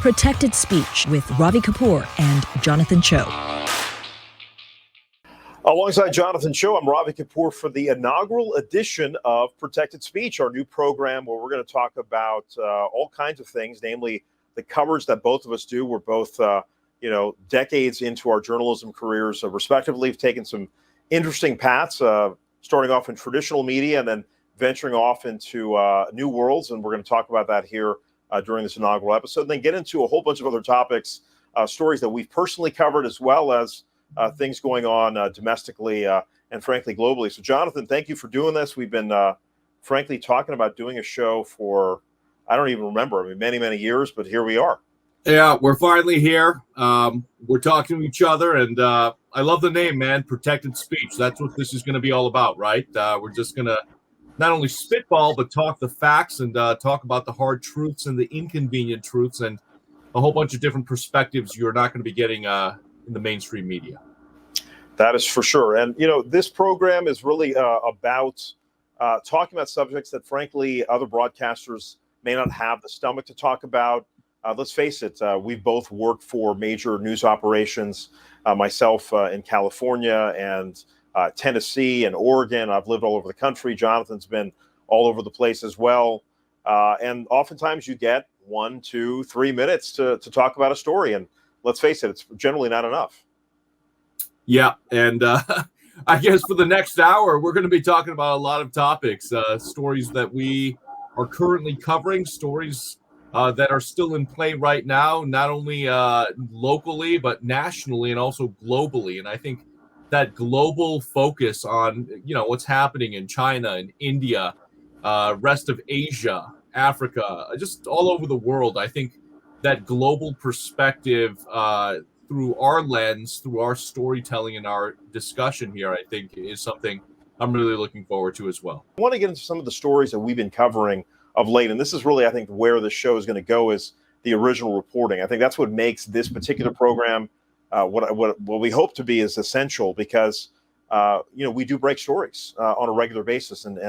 Protected Speech with Ravi Kapur and Jonathan Choe. Alongside Jonathan Choe, I'm Ravi Kapur for the inaugural edition of Protected Speech, our new program where we're going to talk about all kinds of things, namely the coverage that both of us do. We're both, decades into our journalism careers, respectively. We've taken some interesting paths, starting off in traditional media and then venturing off into new worlds. And we're going to talk about that here during this inaugural episode, and then get into a whole bunch of other topics, stories that we've personally covered, as well as things going on domestically and frankly globally. So Jonathan, thank you for doing this. We've been frankly talking about doing a show for, I don't even remember, many, many years, but here we are. Yeah, we're finally here. We're talking to each other, and I love the name, man, Protected Speech. That's what this is going to be all about, right? We're just going to not only spitball, but talk the facts and talk about the hard truths and the inconvenient truths and a whole bunch of different perspectives you're not going to be getting in the mainstream media. That is for sure. And, this program is really about talking about subjects that, frankly, other broadcasters may not have the stomach to talk about. Let's face it, we've both worked for major news operations, myself in California and Tennessee and Oregon. I've lived all over the country. Jonathan's been all over the place as well. And oftentimes you get 1, 2, 3 minutes to talk about a story. And let's face it, it's generally not enough. Yeah. And I guess for the next hour, we're going to be talking about a lot of topics, stories that we are currently covering, stories that are still in play right now, not only locally, but nationally and also globally. And I think that global focus on, what's happening in China and India, rest of Asia, Africa, just all over the world. I think that global perspective through our lens, through our storytelling and our discussion here, I think is something I'm really looking forward to as well. I want to get into some of the stories that we've been covering of late, and this is really, I think, where the show is going to go, is the original reporting. I think that's what makes this particular program what we hope to be is essential, because we do break stories on a regular basis, and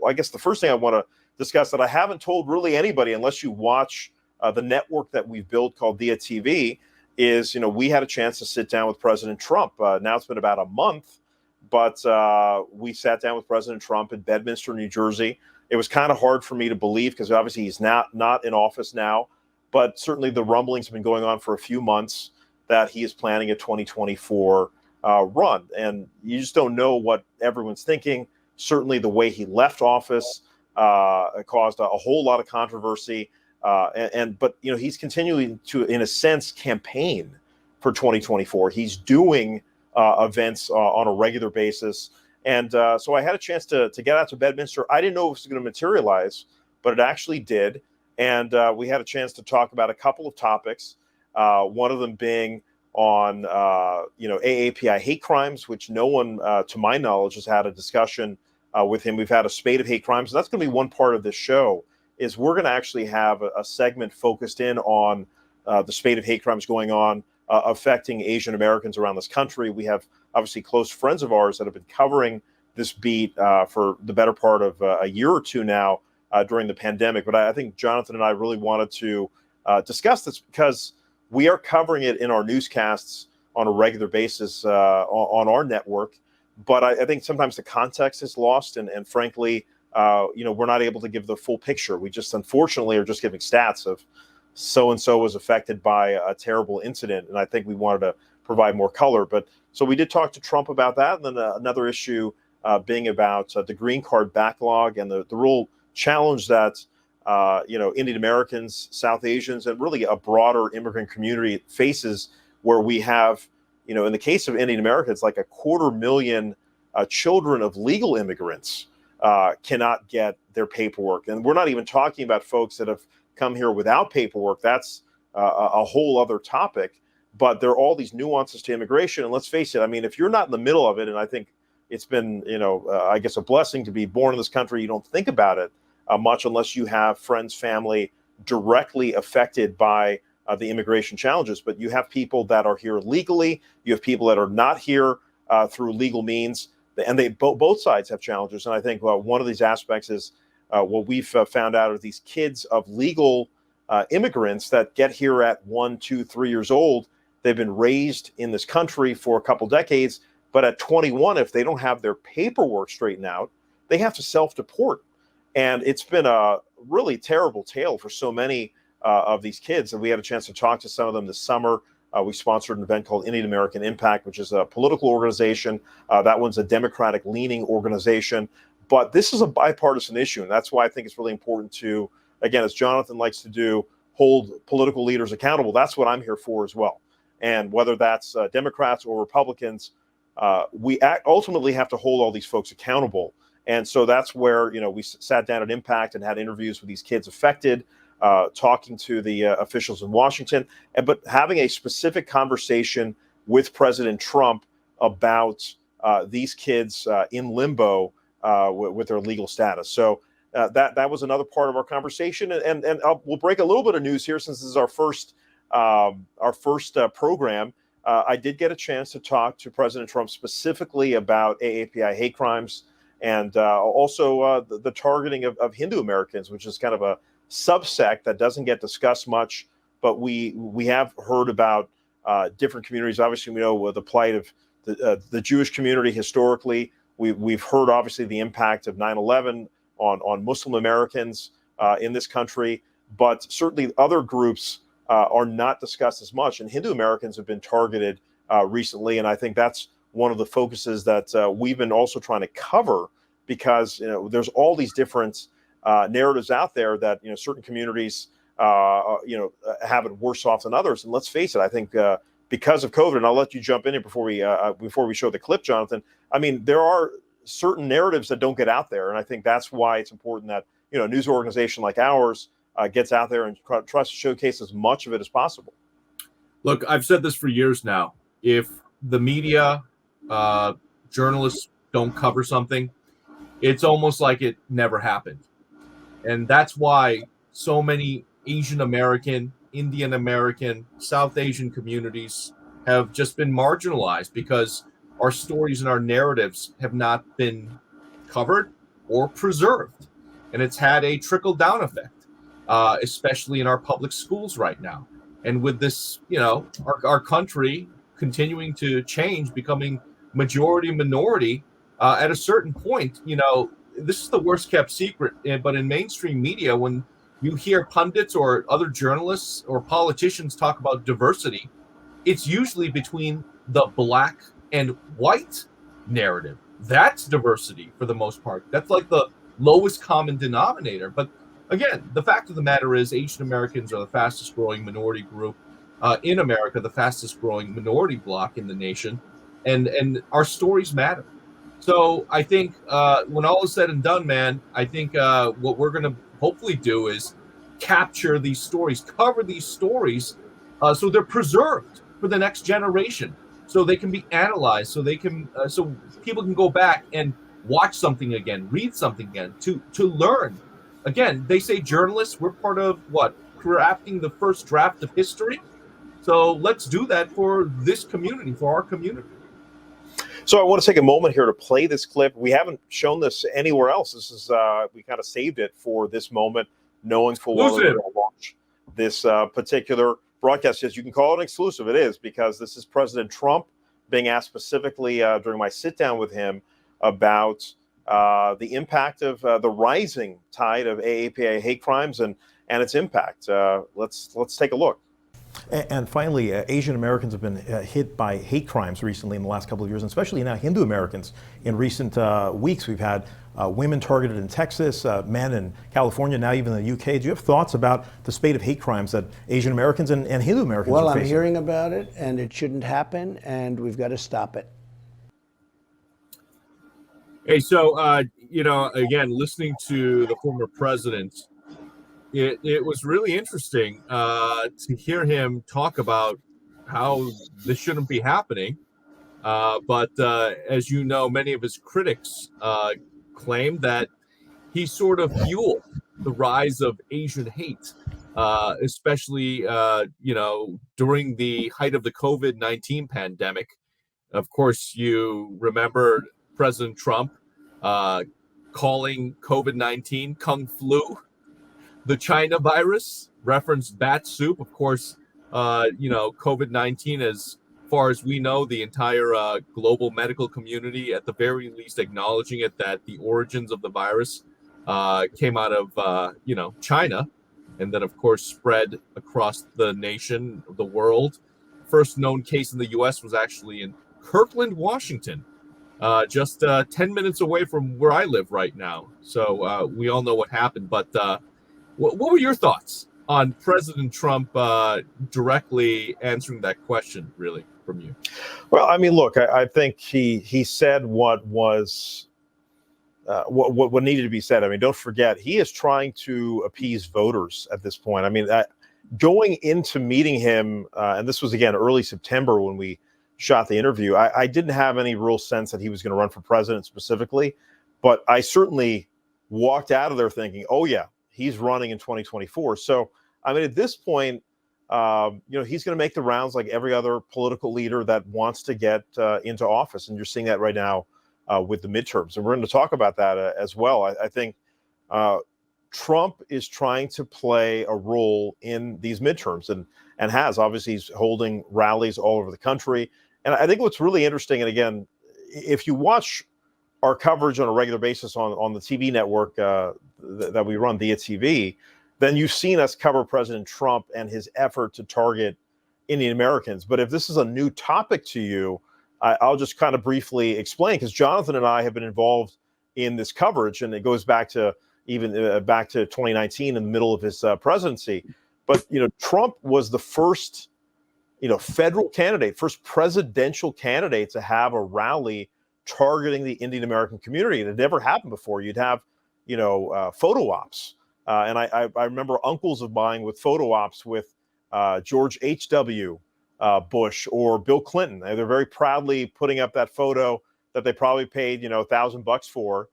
I guess the first thing I want to discuss that I haven't told really anybody, unless you watch the network that we've built called Dia TV, is we had a chance to sit down with President Trump. Now it's been about a month, but we sat down with President Trump in Bedminster, New Jersey. It was kind of hard for me to believe, because obviously he's not in office now, but certainly the rumblings have been going on for a few months that he is planning a 2024 run. And you just don't know what everyone's thinking. Certainly the way he left office caused a whole lot of controversy. But he's continuing to, in a sense, campaign for 2024. He's doing events on a regular basis. And so I had a chance to get out to Bedminster. I didn't know if it was going to materialize, but it actually did. And we had a chance to talk about a couple of topics, one of them being on, AAPI hate crimes, which no one, to my knowledge, has had a discussion with him. We've had a spate of hate crimes. And that's going to be one part of this show, is we're going to actually have a segment focused in on the spate of hate crimes going on, affecting Asian Americans around this country. We have obviously close friends of ours that have been covering this beat for the better part of a year or two now during the pandemic. But I think Jonathan and I really wanted to discuss this, because we are covering it in our newscasts on a regular basis on our network. But I think sometimes the context is lost, and frankly, we're not able to give the full picture. We just, unfortunately, are just giving stats of so-and-so was affected by a terrible incident. And I think we wanted to provide more color. But so we did talk to Trump about that. And then another issue being about the green card backlog and the real challenge that, Indian Americans, South Asians, and really a broader immigrant community faces, where we have, in the case of Indian Americans, like 250,000 children of legal immigrants cannot get their paperwork. And we're not even talking about folks that have come here without paperwork. That's a whole other topic. But there are all these nuances to immigration. And let's face it, if you're not in the middle of it, and I think it's been, I guess, a blessing to be born in this country, you don't think about it much unless you have friends, family directly affected by the immigration challenges. But you have people that are here legally. You have people that are not here through legal means. And they both sides have challenges. And I think one of these aspects is what we've found out are these kids of legal immigrants that get here at 1, 2, 3 years old. They've been raised in this country for a couple decades, but at 21, if they don't have their paperwork straightened out, they have to self-deport. And it's been a really terrible tale for so many of these kids. And we had a chance to talk to some of them this summer. We sponsored an event called Indian American Impact, which is a political organization. That one's a Democratic-leaning organization. But this is a bipartisan issue, and that's why I think it's really important to, again, as Jonathan likes to do, hold political leaders accountable. That's what I'm here for as well. And whether that's Democrats or Republicans, we ultimately have to hold all these folks accountable. And so that's where, we sat down at Impact and had interviews with these kids affected, talking to the officials in Washington, but having a specific conversation with President Trump about these kids in limbo with their legal status. So that was another part of our conversation. And we'll break a little bit of news here since this is our first program. I did get a chance to talk to President Trump specifically about AAPI hate crimes and also the targeting of Hindu Americans, which is kind of a subsect that doesn't get discussed much, but we have heard about different communities. Obviously, we know the plight of the Jewish community historically. We've heard obviously the impact of 9/11 on Muslim Americans in this country, but certainly other groups are not discussed as much. And Hindu Americans have been targeted recently, and I think that's one of the focuses that we've been also trying to cover, because there's all these different narratives out there that certain communities have it worse off than others. And let's face it, I think because of COVID, and I'll let you jump in here before we show the clip, Jonathan. I mean, there are certain narratives that don't get out there, and I think that's why it's important that a news organization like ours gets out there and tries to showcase as much of it as possible. Look, I've said this for years now. If the media, journalists don't cover something, it's almost like it never happened. And that's why so many Asian American, Indian American, South Asian communities have just been marginalized, because our stories and our narratives have not been covered or preserved. And it's had a trickle-down effect, especially in our public schools right now. And with this, our country continuing to change, becoming majority minority, at a certain point, this is the worst kept secret. But in mainstream media, when you hear pundits or other journalists or politicians talk about diversity, it's usually between the black and white narrative. That's diversity for the most part. That's like the lowest common denominator. But again, the fact of the matter is Asian Americans are the fastest growing minority group in America, the fastest growing minority bloc in the nation. And our stories matter. So I think when all is said and done, man, I think what we're going to hopefully do is capture these stories, cover these stories, so they're preserved for the next generation, so they can be analyzed, so they can, so people can go back and watch something again, read something again, to learn. Again, they say journalists, we're part of what? Crafting the first draft of history. So let's do that for this community, for our community. So I want to take a moment here to play this clip. We haven't shown this anywhere else. This is we kind of saved it for this moment, knowing full well that we're going to launch this particular broadcast. Yes, you can call it an exclusive. It is, because this is President Trump being asked specifically during my sit down with him about the impact of the rising tide of AAPI hate crimes and its impact. Let's take a look. And finally, Asian Americans have been hit by hate crimes recently in the last couple of years, and especially now Hindu Americans. In recent weeks, we've had women targeted in Texas, men in California, now even in the UK. Do you have thoughts about the spate of hate crimes that Asian Americans and Hindu Americans are facing? Well, I'm hearing about it, and it shouldn't happen, and we've got to stop it. Hey, so, again, listening to the former president, it was really interesting to hear him talk about how this shouldn't be happening. But as you know, many of his critics claim that he sort of fueled the rise of Asian hate, especially, during the height of the COVID-19 pandemic. Of course, you remember President Trump calling COVID-19 Kung Flu, the China virus, referenced bat soup. Of course, COVID-19, as far as we know, the entire global medical community, at the very least, acknowledging it, that the origins of the virus came out of, China, and then, of course, spread across the nation, the world. First known case in the U.S. was actually in Kirkland, Washington, just 10 minutes away from where I live right now. So we all know what happened. But what were your thoughts on President Trump directly answering that question, really, from you? Well, I mean, look, I think he said what was what needed to be said. I mean, don't forget, he is trying to appease voters at this point. I mean, going into meeting him, and this was, again, early September when we shot the interview, I didn't have any real sense that he was going to run for president specifically, but I certainly walked out of there thinking, oh, yeah, he's running in 2024. So, I mean, at this point, he's going to make the rounds like every other political leader that wants to get into office. And you're seeing that right now with the midterms. And we're going to talk about that as well. I think Trump is trying to play a role in these midterms and has. Obviously, he's holding rallies all over the country. And I think what's really interesting, and again, if you watch our coverage on a regular basis on the TV network that we run, Via TV, then you've seen us cover President Trump and his effort to target Indian Americans. But if this is a new topic to you, I'll just kind of briefly explain, because Jonathan and I have been involved in this coverage, and it goes back to even back to 2019 in the middle of his presidency. But, Trump was the first, federal candidate, first presidential candidate to have a rally targeting the Indian American community. It had never happened before. You'd have, photo ops. And I remember uncles of mine with photo ops with George H.W. Bush or Bill Clinton. They're very proudly putting up that photo that they probably paid, $1,000 for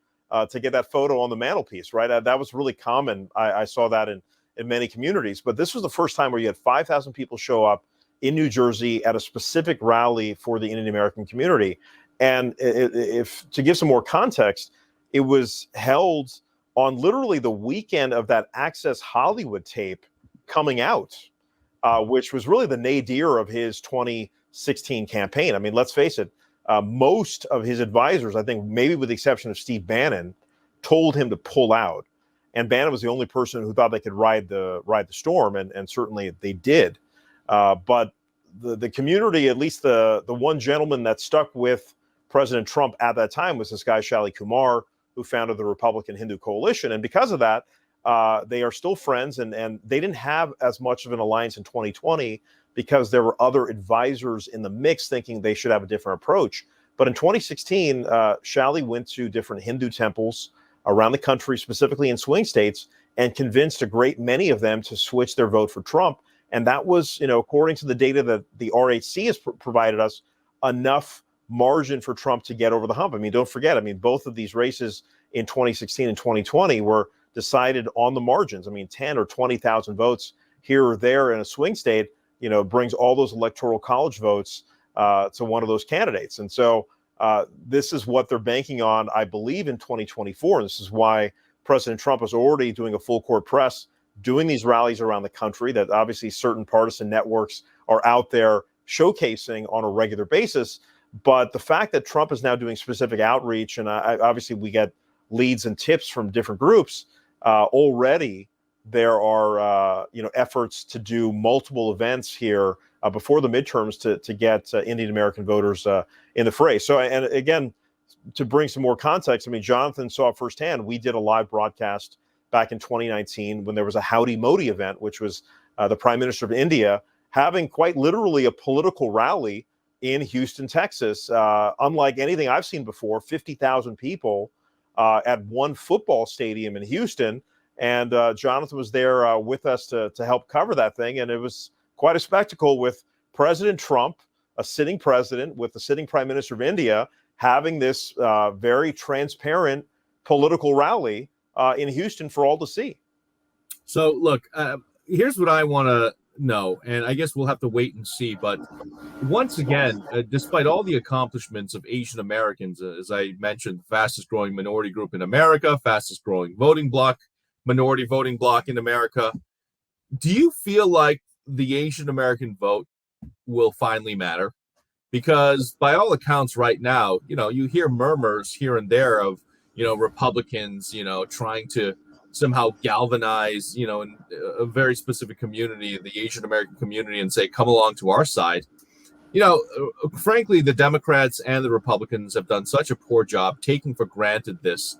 to get that photo on the mantelpiece, right? That was really common. I saw that in many communities. But this was the first time where you had 5,000 people show up in New Jersey at a specific rally for the Indian American community. And if to give some more context, it was held on literally the weekend of that Access Hollywood tape coming out, which was really the nadir of his 2016 campaign. I mean, let's face it, most of his advisors, I think maybe with the exception of Steve Bannon, told him to pull out. And Bannon was the only person who thought they could ride the storm, and certainly they did. But the community, at least the one gentleman that stuck with President Trump at that time, was this guy, Shali Kumar, who founded the Republican Hindu Coalition. And because of that, they are still friends, and they didn't have as much of an alliance in 2020 because there were other advisors in the mix thinking they should have a different approach. But in 2016, Shali went to different Hindu temples around the country, specifically in swing states, and convinced a great many of them to switch their vote for Trump. And that was, according to the data that the RHC has provided us, enough margin for Trump to get over the hump. I mean, don't forget, both of these races in 2016 and 2020 were decided on the margins. 10 or 20,000 votes here or there in a swing state, brings all those electoral college votes to one of those candidates. And so this is what they're banking on, I believe, in 2024. And this is why President Trump is already doing a full court press, doing these rallies around the country that obviously certain partisan networks are out there showcasing on a regular basis. But the fact that Trump is now doing specific outreach, and obviously we get leads and tips from different groups, already there are efforts to do multiple events here before the midterms to get Indian American voters in the fray. So, and again, to bring some more context, Jonathan saw firsthand. We did a live broadcast back in 2019 when there was a Howdy Modi event, which was the Prime Minister of India having quite literally a political rally in Houston, Texas, unlike anything I've seen before. 50,000 people at one football stadium in Houston. And Jonathan was there with us to help cover that thing. And it was quite a spectacle with President Trump, a sitting president, with the sitting Prime Minister of India, having this very transparent political rally in Houston for all to see. So, look, here's what I want to know, and I guess we'll have to wait and see. But once again, despite all the accomplishments of Asian Americans, as I mentioned, fastest growing minority group in America, fastest growing voting bloc, minority voting bloc in America, do you feel like the Asian American vote will finally matter? Because by all accounts right now, you hear murmurs here and there of, Republicans, trying to somehow galvanize, in a very specific community, the Asian American community, and say, come along to our side. Frankly, the Democrats and the Republicans have done such a poor job taking for granted this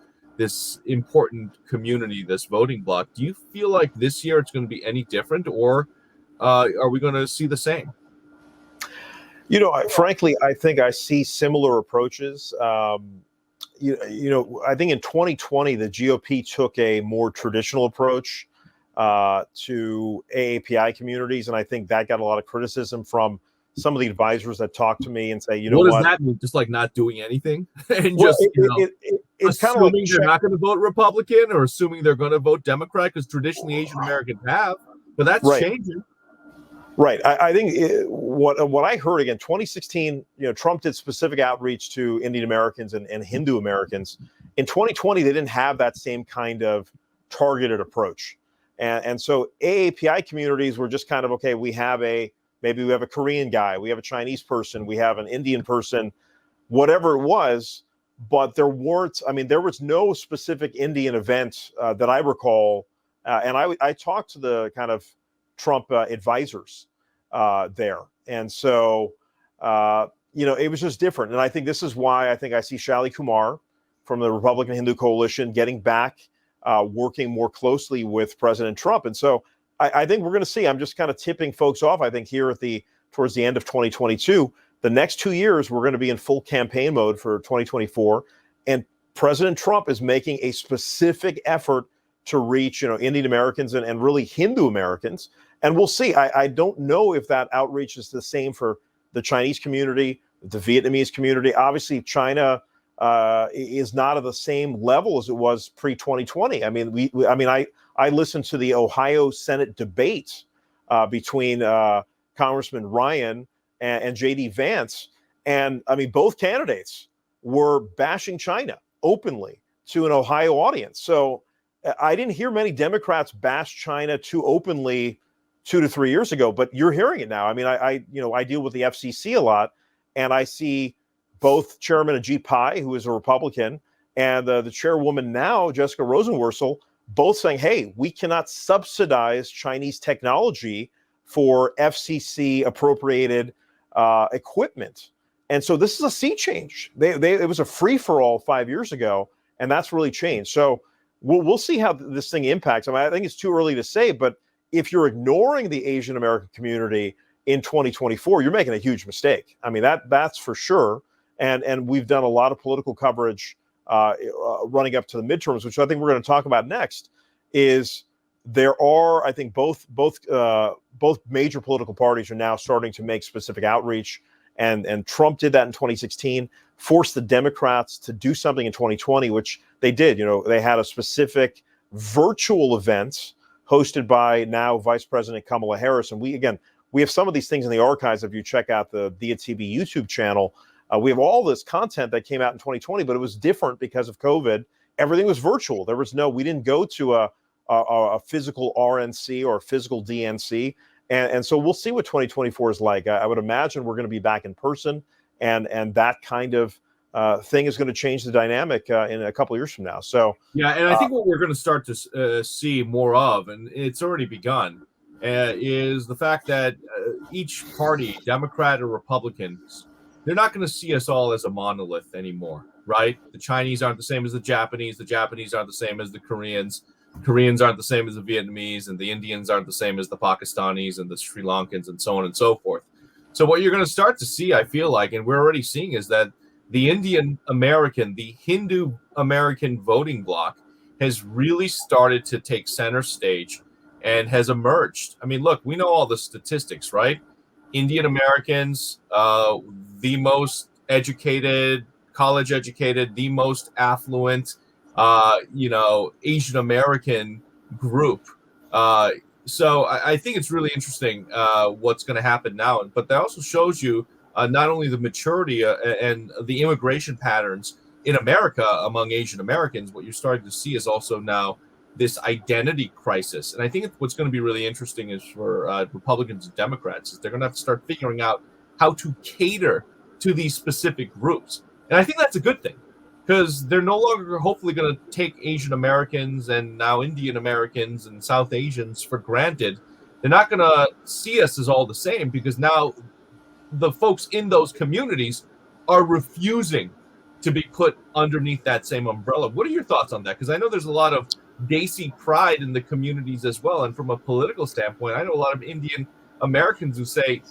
important community, this voting bloc. Do you feel like this year it's going to be any different, or are we going to see the same? Frankly, I think I see similar approaches. I think in 2020, the GOP took a more traditional approach to AAPI communities, and I think that got a lot of criticism from some of the advisors that talk to me and say, what does that mean? Just like not doing anything and well, just it's kind of like they're not going to vote Republican or assuming they're going to vote Democrat, because traditionally Asian Americans have, but that's changing. Right. I think what I heard again, 2016, Trump did specific outreach to Indian Americans and Hindu Americans. In 2020, they didn't have that same kind of targeted approach, and so AAPI communities were just kind of okay. Maybe we have a Korean guy, we have a Chinese person, we have an Indian person, whatever it was. But there was no specific Indian event that I recall. And I talked to the kind of Trump advisors there. And so, it was just different. And I think this is why I think I see Shali Kumar from the Republican Hindu Coalition getting back, working more closely with President Trump. And so I think we're going to see, I'm just kind of tipping folks off, I think here towards the end of 2022, the next 2 years, we're going to be in full campaign mode for 2024. And President Trump is making a specific effort to reach, Indian Americans and really Hindu Americans. And we'll see. I don't know if that outreach is the same for the Chinese community, the Vietnamese community. Obviously, China is not at the same level as it was pre-2020. I mean, I listened to the Ohio Senate debate between Congressman Ryan and J.D. Vance. And I mean, both candidates were bashing China openly to an Ohio audience. So I didn't hear many Democrats bash China too openly 2 to 3 years ago, but you're hearing it now. I mean, I deal with the FCC a lot, and I see both Chairman Ajit Pai, who is a Republican, and the chairwoman now, Jessica Rosenworcel, both saying, hey, we cannot subsidize Chinese technology for FCC appropriated equipment. And so this is a sea change. It was a free-for-all 5 years ago, and that's really changed. So we'll see how this thing impacts. I mean, I think it's too early to say, but if you're ignoring the Asian American community in 2024, you're making a huge mistake. I mean, that's for sure. And we've done a lot of political coverage running up to the midterms, which I think we're going to talk about next. Is there are, I think, both major political parties are now starting to make specific outreach, and Trump did that in 2016, forced the Democrats to do something in 2020, which they did. They had a specific virtual event hosted by now Vice President Kamala Harris, and we have some of these things in the archives. If you check out the Dia TV YouTube channel, we have all this content that came out in 2020, but it was different because of COVID. Everything was virtual. We didn't go to a physical RNC or a physical DNC. And so we'll see what 2024 is like. I would imagine we're going to be back in person, and that kind of thing is going to change the dynamic in a couple of years from now. So yeah, and I think what we're going to start to see more of, and it's already begun, is the fact that each party, Democrat or Republicans, they're not going to see us all as a monolith anymore, right? The Chinese aren't the same as the Japanese aren't the same as the Koreans aren't the same as the Vietnamese, and the Indians aren't the same as the Pakistanis and the Sri Lankans, and so on and so forth. So what you're going to start to see, I feel like, and we're already seeing, is that the Indian American, the Hindu American voting bloc has really started to take center stage and has emerged. I mean, look, we know all the statistics, right? Indian Americans, the most educated, college educated, the most affluent, Asian American group. So I think it's really interesting what's going to happen now. But that also shows you not only the maturity and the immigration patterns in America among Asian Americans. What you're starting to see is also now this identity crisis. And I think what's going to be really interesting is for Republicans and Democrats is they're going to have to start figuring out how to cater to these specific groups. And I think that's a good thing, because they're no longer hopefully going to take Asian Americans and now Indian Americans and South Asians for granted. They're not going to see us as all the same, because now the folks in those communities are refusing to be put underneath that same umbrella. What are your thoughts on that? Because I know there's a lot of Desi pride in the communities as well. And from a political standpoint, I know a lot of Indian Americans who say,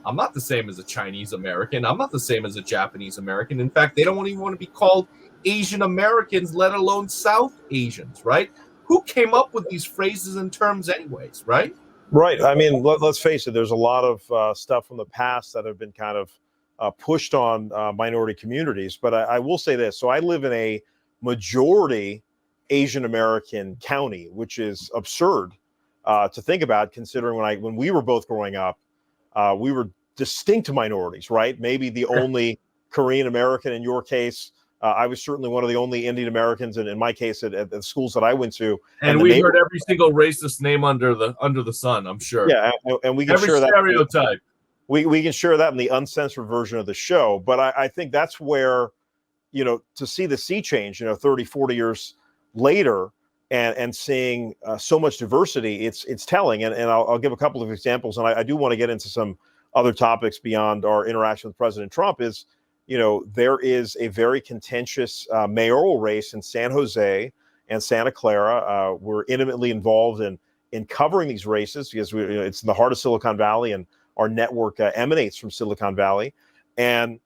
I'm not the same as a Chinese American. I'm not the same as a Japanese American. In fact, they don't even want to be called Asian Americans, let alone South Asians, right? Who came up with these phrases and terms anyways, right? Right. I mean, let's face it, there's a lot of stuff from the past that have been kind of pushed on minority communities. But I will say this. So I live in a majority Asian American county, which is absurd to think about, considering when we were both growing up, we were distinct minorities, right? Maybe the only Korean American in your case. I was certainly one of the only Indian Americans, and in my case, at the schools that I went to. And we heard every single racist name under the sun, I'm sure. Yeah, and we can every share that stereotype. We can share that in the uncensored version of the show. But I think that's where, to see the sea change, 30, 40 years later, and seeing so much diversity, it's telling. And I'll give a couple of examples, and I do want to get into some other topics beyond our interaction with President Trump. There is a very contentious mayoral race in San Jose and Santa Clara. We're intimately involved in covering these races because it's in the heart of Silicon Valley, and our network emanates from Silicon Valley. And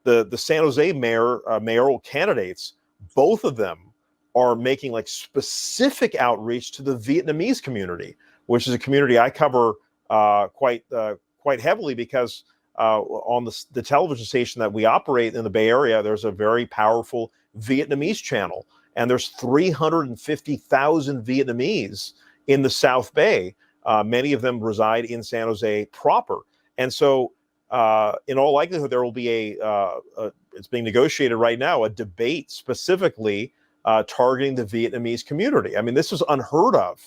the San Jose mayoral candidates, both of them are making like specific outreach to the Vietnamese community, which is a community I cover quite heavily because on the television station that we operate in the Bay Area, there's a very powerful Vietnamese channel, and there's 350,000 Vietnamese in the South Bay. Many of them reside in San Jose proper, and so in all likelihood, there will be it's being negotiated right now, a debate specifically targeting the Vietnamese community. I mean, this was unheard of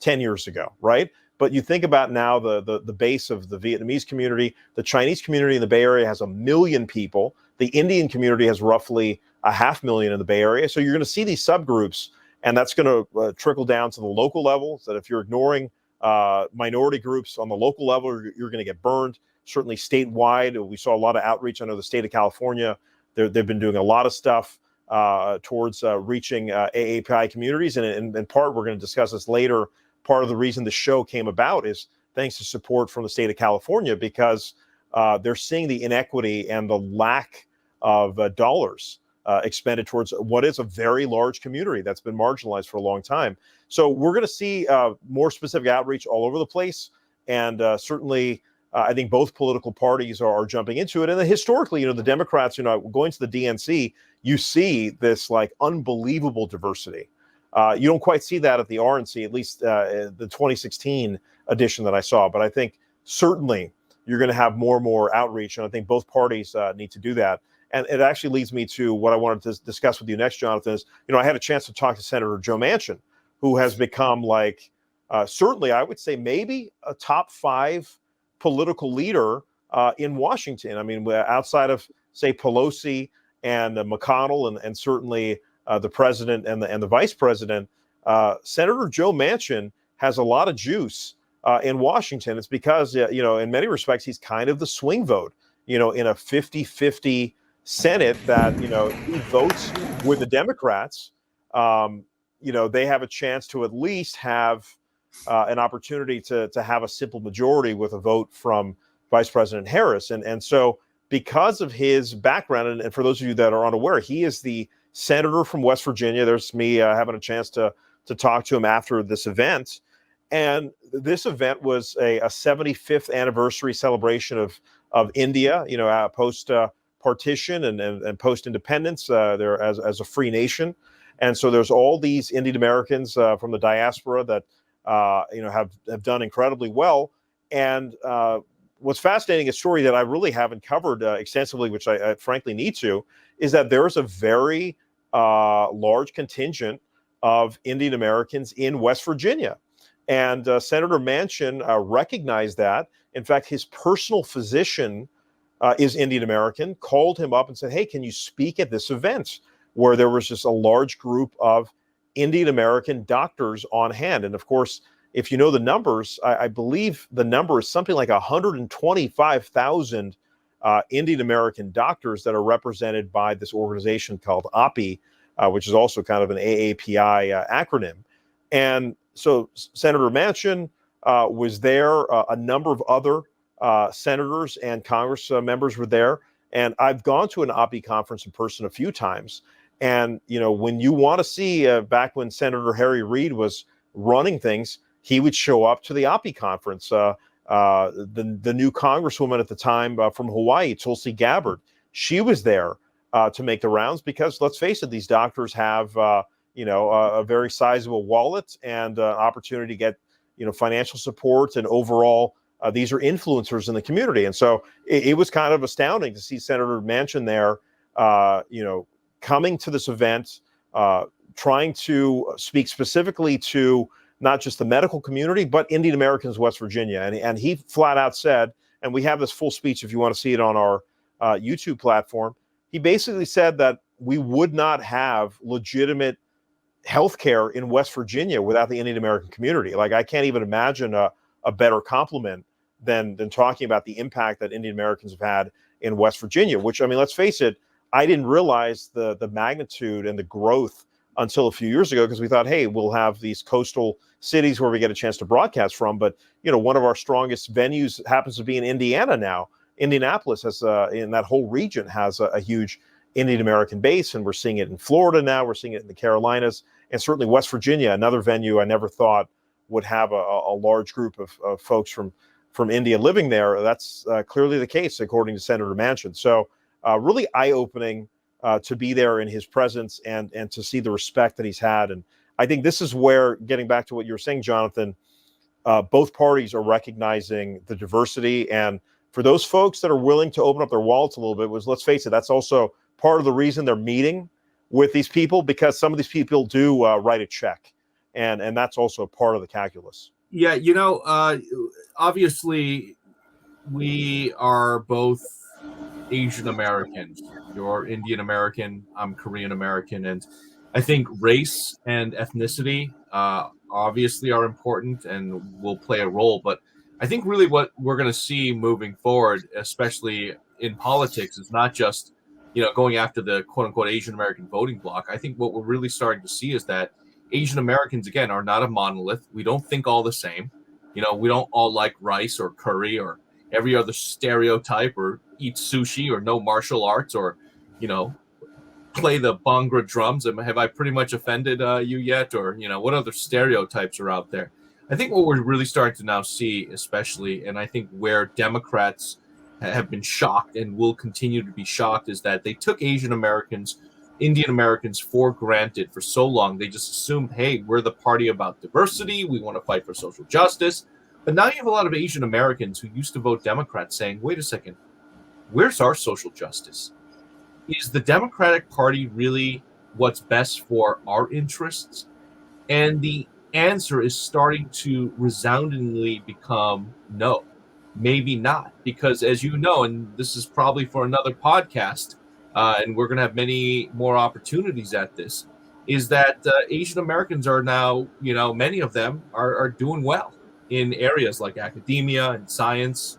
10 years ago, right? But you think about now the base of the Vietnamese community, the Chinese community in the Bay Area has 1 million people. The Indian community has roughly 500,000 in the Bay Area. So you're going to see these subgroups, and that's going to trickle down to the local level. So that if you're ignoring minority groups on the local level, you're going to get burned. Certainly statewide, we saw a lot of outreach. I know the state of California, they've been doing a lot of stuff towards reaching AAPI communities. And in part, we're going to discuss this later. Part of the reason the show came about is thanks to support from the state of California, because they're seeing the inequity and the lack of dollars expended towards what is a very large community that's been marginalized for a long time. So we're going to see more specific outreach all over the place. And certainly, I think both political parties are jumping into it. And then historically, the Democrats, going to the DNC, you see this like unbelievable diversity. You don't quite see that at the RNC, at least the 2016 edition that I saw. But I think certainly you're going to have more and more outreach. And I think both parties need to do that. And it actually leads me to what I wanted to discuss with you next, Jonathan, is, I had a chance to talk to Senator Joe Manchin, who has become like, certainly I would say maybe a top 5 political leader in Washington. I mean, outside of, say, Pelosi and McConnell and certainly the president and the vice president, Senator Joe Manchin has a lot of juice in Washington. It's because, in many respects, he's kind of the swing vote, in a 50-50 Senate that, he votes with the Democrats. They have a chance to at least have an opportunity to have a simple majority with a vote from Vice President Harris. And so because of his background, and for those of you that are unaware, he is the senator from West Virginia. There's me having a chance to talk to him after this event. And this event was a 75th anniversary celebration of India, post partition and post independence, there as a free nation. And so there's all these Indian Americans from the diaspora that have done incredibly well. And what's fascinating, a story that I really haven't covered extensively, which I frankly need to, is that there's a very large contingent of Indian Americans in West Virginia. And Senator Manchin recognized that. In fact, his personal physician is Indian American, called him up and said, hey, can you speak at this event where there was just a large group of Indian American doctors on hand? And of course, if you know the numbers, I believe the number is something like 125,000 Indian American doctors that are represented by this organization called AAPI, which is also kind of an AAPI acronym. And so Senator Manchin was there. A number of other senators and Congress members were there. And I've gone to an AAPI conference in person a few times. And, you know, when you want to see, back when Senator Harry Reid was running things, he would show up to the AAPI conference. The new congresswoman at the time from Hawaii, Tulsi Gabbard, she was there to make the rounds because, let's face it, these doctors have, a very sizable wallet and opportunity to get, financial support, and overall, these are influencers in the community. And so it was kind of astounding to see Senator Manchin there, coming to this event, trying to speak specifically to not just the medical community, but Indian Americans in West Virginia. And he flat out said, and we have this full speech if you want to see it on our YouTube platform, he basically said that we would not have legitimate healthcare in West Virginia without the Indian American community. Like, I can't even imagine a better compliment than talking about the impact that Indian Americans have had in West Virginia, which, I mean, let's face it, I didn't realize the magnitude and the growth until a few years ago, because we thought, hey, we'll have these coastal cities where we get a chance to broadcast from. But, one of our strongest venues happens to be in Indiana now. Indianapolis has, in that whole region, has a huge Indian American base, and we're seeing it in Florida now. We're seeing it in the Carolinas, and certainly West Virginia, another venue I never thought would have a large group of folks from India living there. That's clearly the case, according to Senator Manchin. So really eye-opening to be there in his presence and to see the respect that he's had. And I think this is where, getting back to what you were saying, Jonathan, both parties are recognizing the diversity. And for those folks that are willing to open up their wallets a little bit, let's face it, that's also part of the reason they're meeting with these people, because some of these people do write a check. And that's also part of the calculus. Yeah, obviously, we are both Asian Americans. You're Indian American, I'm Korean American. And I think race and ethnicity obviously are important and will play a role. But I think really what we're going to see moving forward, especially in politics, is not just, going after the quote unquote Asian American voting bloc. I think what we're really starting to see is that Asian Americans, again, are not a monolith. We don't think all the same. We don't all like rice or curry or every other stereotype, or eat sushi, or know martial arts, or, play the bhangra drums. Have I pretty much offended you yet? Or, what other stereotypes are out there? I think what we're really starting to now see, especially, and I think where Democrats have been shocked and will continue to be shocked, is that they took Asian Americans, Indian Americans for granted for so long. They just assumed, hey, we're the party about diversity. We want to fight for social justice. But now you have a lot of Asian Americans who used to vote Democrat saying, wait a second, where's our social justice? Is the Democratic Party really what's best for our interests? And the answer is starting to resoundingly become no, maybe not. Because as you know, and this is probably for another podcast, and we're going to have many more opportunities at this, is that Asian Americans are now, many of them are doing well in areas like academia and science,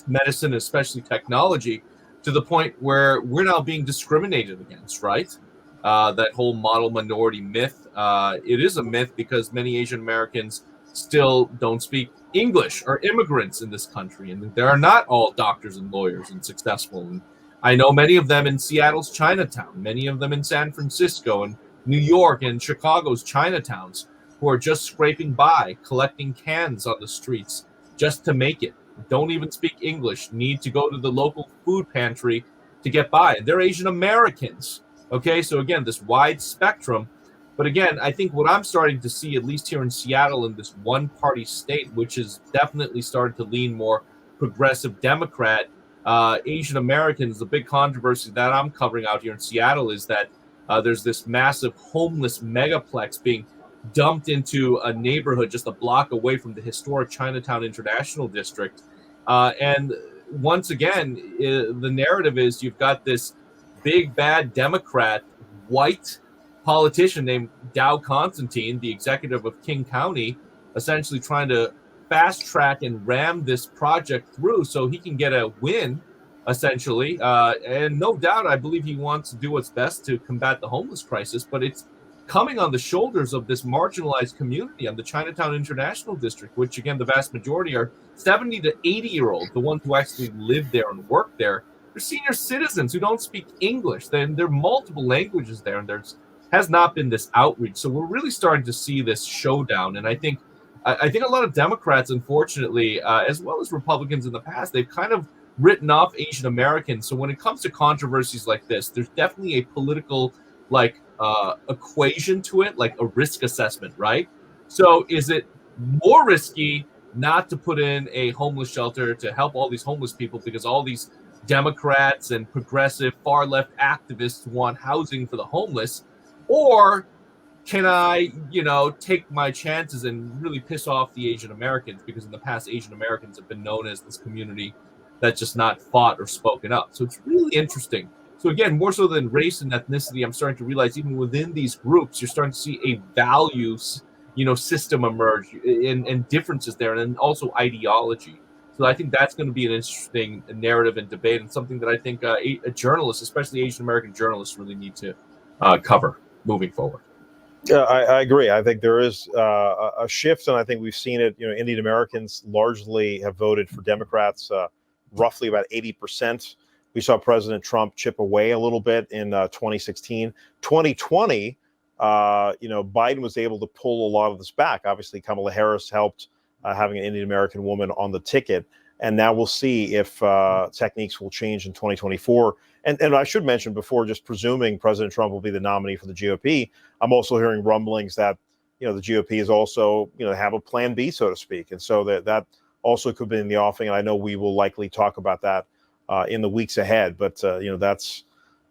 medicine, especially technology, to the point where we're now being discriminated against, right? That whole model minority myth, it is a myth because many Asian Americans still don't speak English, or immigrants in this country. And there are not all doctors and lawyers and successful. And I know many of them in Seattle's Chinatown, many of them in San Francisco and New York and Chicago's Chinatowns, who are just scraping by, collecting cans on the streets just to make it. Don't even speak English, need to go to the local food pantry to get by. And they're Asian Americans. Okay, so again, this wide spectrum. But again, I think what I'm starting to see, at least here in Seattle, in this one-party state, which is definitely starting to lean more progressive Democrat, Asian Americans, the big controversy that I'm covering out here in Seattle is that there's this massive homeless megaplex being dumped into a neighborhood just a block away from the historic Chinatown International District. And once again, the narrative is you've got this big bad Democrat white politician named Dow Constantine, the executive of King County, essentially trying to fast track and ram this project through so he can get a win, essentially. And no doubt, I believe he wants to do what's best to combat the homeless crisis, but it's coming on the shoulders of this marginalized community on the Chinatown International District, which, again, the vast majority are 70 to 80-year-olds, the ones who actually live there and work there. They're senior citizens who don't speak English. There are multiple languages there, and there's has not been this outreach. So we're really starting to see this showdown. And I think a lot of Democrats, unfortunately, as well as Republicans in the past, they've kind of written off Asian Americans. So when it comes to controversies like this, there's definitely a political equation to it, like a risk assessment, right? So is it more risky not to put in a homeless shelter to help all these homeless people because all these Democrats and progressive far left activists want housing for the homeless? Or can I, take my chances and really piss off the Asian Americans? Because in the past, Asian Americans have been known as this community that's just not fought or spoken up. So it's really interesting. So again, more so than race and ethnicity, I'm starting to realize even within these groups, you're starting to see a values, system emerge and differences there, and also ideology. So I think that's going to be an interesting narrative and debate, and something that I think a journalist, especially Asian American journalists, really need to cover moving forward. Yeah, I agree. I think there is a shift, and I think we've seen it. Indian Americans largely have voted for Democrats, roughly about 80%. We saw President Trump chip away a little bit in 2016. 2020, Biden was able to pull a lot of this back. Obviously, Kamala Harris helped having an Indian American woman on the ticket. And now we'll see if techniques will change in 2024. And I should mention before, just presuming President Trump will be the nominee for the GOP, I'm also hearing rumblings that, the GOP is also, have a plan B, so to speak. And so that also could be in the offing. And I know we will likely talk about that in the weeks ahead. But,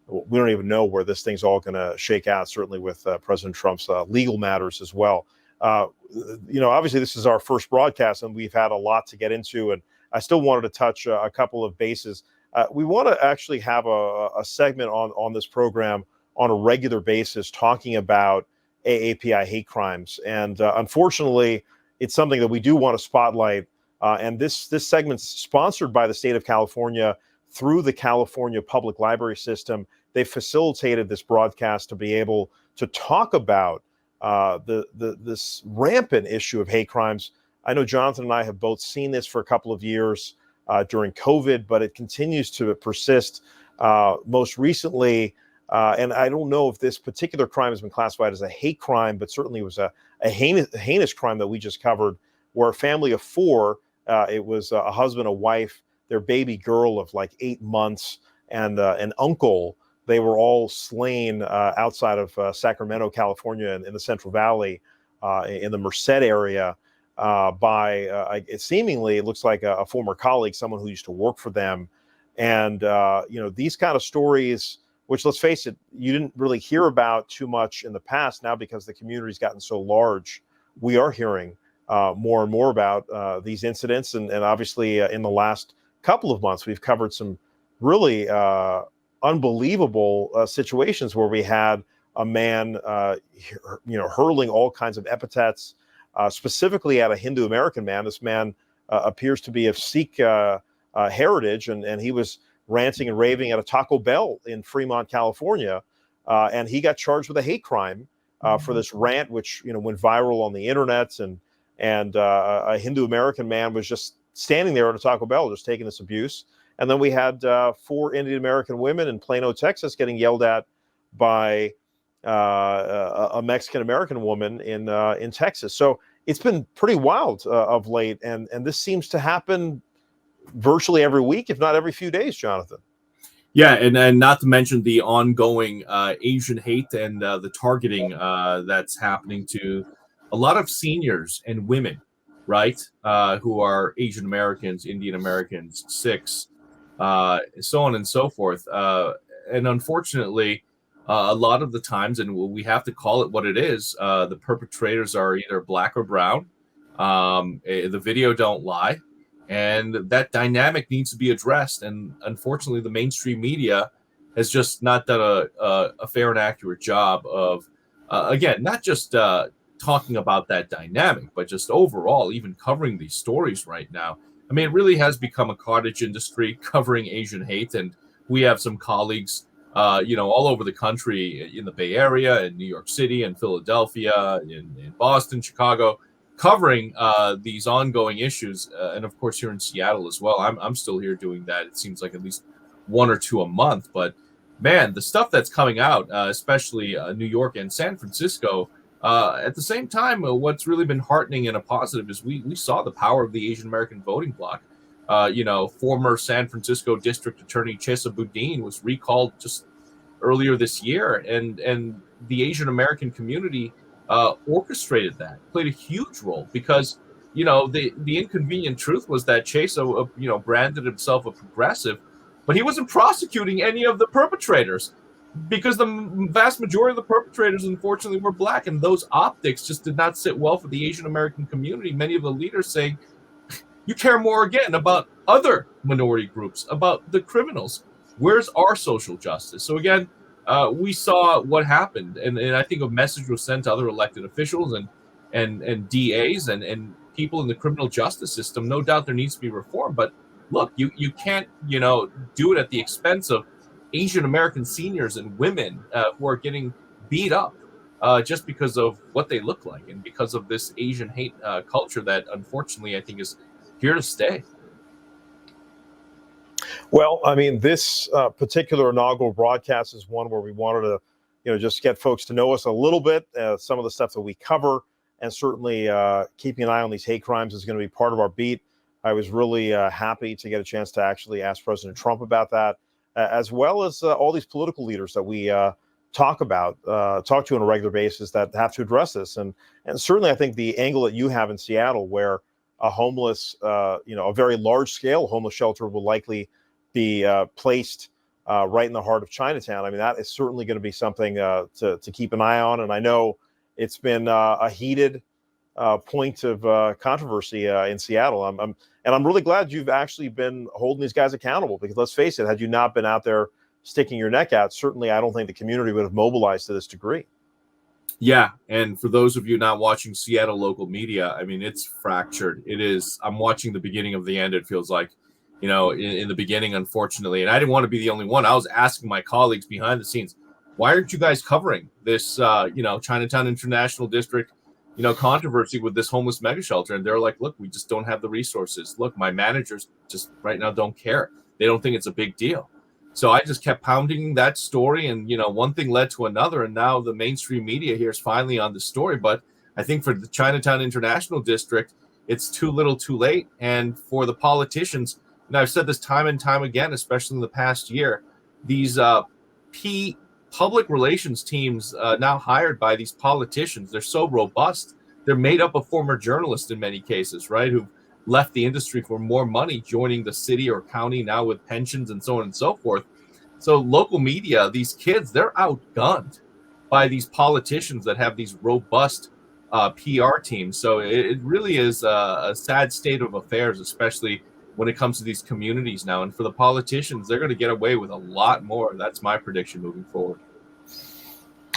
we don't even know where this thing's all going to shake out, certainly with President Trump's legal matters as well. Obviously, this is our first broadcast, and we've had a lot to get into. And I still wanted to touch a couple of bases. We want to actually have a segment on this program on a regular basis talking about AAPI hate crimes. And unfortunately, it's something that we do want to spotlight. And this segment's sponsored by the state of California through the California Public Library System. They facilitated this broadcast to be able to talk about this rampant issue of hate crimes. I know Jonathan and I have both seen this for a couple of years during COVID, but it continues to persist. Most recently, and I don't know if this particular crime has been classified as a hate crime, but certainly it was a heinous crime that we just covered, where a family of four, it was a husband, a wife, their baby girl of like 8 months, and an uncle. They were all slain outside of Sacramento, California, in the Central Valley, in the Merced area, by seemingly it looks like a former colleague, someone who used to work for them. And these kind of stories, which, let's face it, you didn't really hear about too much in the past. Now, because the community's gotten so large, we are hearing more and more about these incidents. And obviously, in the last couple of months, we've covered some really unbelievable situations where we had a man, hurling all kinds of epithets, specifically at a Hindu American man. This man appears to be of Sikh heritage, and he was ranting and raving at a Taco Bell in Fremont, California, and he got charged with a hate crime for this rant, which went viral on the internet. And a Hindu American man was just standing there at a Taco Bell, just taking this abuse. And then we had 4 Indian American women in Plano, Texas, getting yelled at by a Mexican American woman in Texas. So it's been pretty wild of late, and this seems to happen virtually every week, if not every few days, Jonathan. Yeah, and not to mention the ongoing Asian hate and the targeting that's happening to a lot of seniors and women, right, who are Asian Americans, Indian Americans, Sikhs, so on and so forth. And unfortunately, a lot of the times, and we have to call it what it is, the perpetrators are either black or brown. The video don't lie, and that dynamic needs to be addressed. And unfortunately, the mainstream media has just not done a fair and accurate job of, again, not just talking about that dynamic, but just overall, even covering these stories right now. I mean, it really has become a cottage industry covering Asian hate, and we have some colleagues, all over the country, in the Bay Area, in New York City, in Philadelphia, in Boston, Chicago, covering these ongoing issues, and of course here in Seattle as well. I'm still here doing that. It seems like at least one or two a month, but man, the stuff that's coming out, especially New York and San Francisco. At the same time, what's really been heartening and a positive is we saw the power of the Asian American voting bloc. Former San Francisco District Attorney Choe Boudin was recalled just earlier this year, and the Asian American community orchestrated that, played a huge role, because the inconvenient truth was that Choe branded himself a progressive, but he wasn't prosecuting any of the perpetrators, because the vast majority of the perpetrators, unfortunately, were black, and those optics just did not sit well for the Asian American community. Many of the leaders saying, you care more again about other minority groups, about the criminals. Where's our social justice? So again, we saw what happened, and I think a message was sent to other elected officials and DAs and people in the criminal justice system. No doubt there needs to be reform, but look, you can't do it at the expense of Asian American seniors and women who are getting beat up just because of what they look like, and because of this Asian hate culture that unfortunately I think is here to stay. Well, I mean, this particular inaugural broadcast is one where we wanted to, just get folks to know us a little bit, some of the stuff that we cover, and certainly keeping an eye on these hate crimes is going to be part of our beat. I was really happy to get a chance to actually ask President Trump about that, as well as all these political leaders that we talk to on a regular basis that have to address this. And certainly I think the angle that you have in Seattle, where a homeless, a very large scale homeless shelter will likely be placed right in the heart of Chinatown. I mean, that is certainly going to be something to keep an eye on. And I know it's been a heated point of controversy in Seattle. I'm really glad you've actually been holding these guys accountable, because let's face it, had you not been out there sticking your neck out, certainly I don't think the community would have mobilized to this degree. Yeah, and for those of you not watching Seattle local media, I mean, it's fractured. It is. I'm watching the beginning of the end, it feels like, in the beginning, unfortunately. And I didn't want to be the only one. I was asking my colleagues behind the scenes, why aren't you guys covering this, Chinatown International District, controversy with this homeless mega shelter? And they're like, look, we just don't have the resources. Look, my managers just right now don't care. They don't think it's a big deal. So I just kept pounding that story, and, one thing led to another. And now the mainstream media here is finally on the story. But I think for the Chinatown International District, it's too little too late. And for the politicians, and I've said this time and time again, especially in the past year, these public relations teams now hired by these politicians, they're so robust. They're made up of former journalists in many cases, right, who've left the industry for more money, joining the city or county now with pensions and so on and so forth. So local media, these kids, they're outgunned by these politicians that have these robust PR teams. So it really is a sad state of affairs, especially when it comes to these communities now. And for the politicians, they're going to get away with a lot more. That's my prediction moving forward.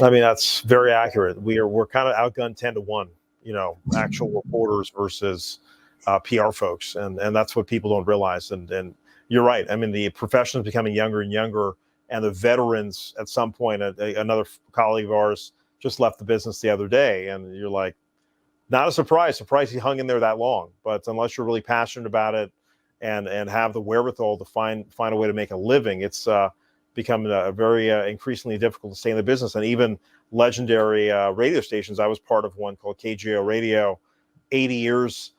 I mean, that's very accurate. We're kind of outgunned 10-1, actual reporters versus PR folks. And that's what people don't realize. And you're right. I mean, the profession is becoming younger and younger, and the veterans at some point, another colleague of ours just left the business the other day. And you're like, not a surprise he hung in there that long. But unless you're really passionate about it and have the wherewithal to find a way to make a living, it's becoming a very increasingly difficult to stay in the business. And even legendary radio stations, I was part of one called KGO Radio, 80 years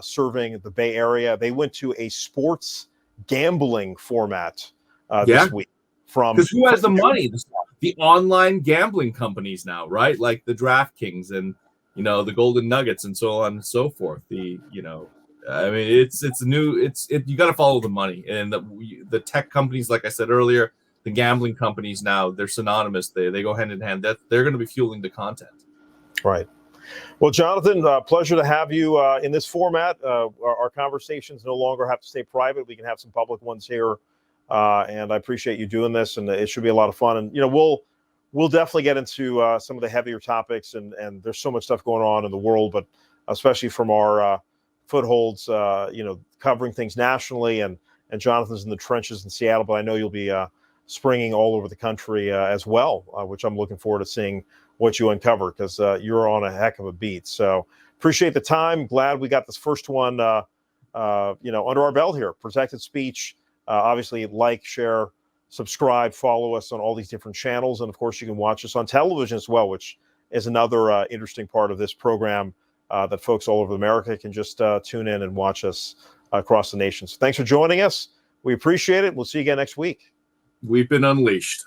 serving the Bay Area. They went to a sports gambling format this week. Because who has the money? The online gambling companies now, right? Like the DraftKings and the Golden Nuggets and so on and so forth. You got to follow the money, and the tech companies, like I said earlier, the gambling companies now, they're synonymous. They go hand in hand. That they're going to be fueling the content. Right. Well, Jonathan, pleasure to have you in this format. Our conversations no longer have to stay private. We can have some public ones here, and I appreciate you doing this. And it should be a lot of fun. And we'll definitely get into some of the heavier topics. And there's so much stuff going on in the world, but especially from our footholds, covering things nationally. And Jonathan's in the trenches in Seattle, but I know you'll be springing all over the country as well, which I'm looking forward to seeing what you uncover, because you're on a heck of a beat. So appreciate the time. Glad we got this first one, under our belt here. Protected speech. Obviously, like, share, subscribe, follow us on all these different channels, and of course, you can watch us on television as well, which is another interesting part of this program that folks all over America can just tune in and watch us across the nation. So thanks for joining us. We appreciate it. We'll see you again next week. We've been unleashed.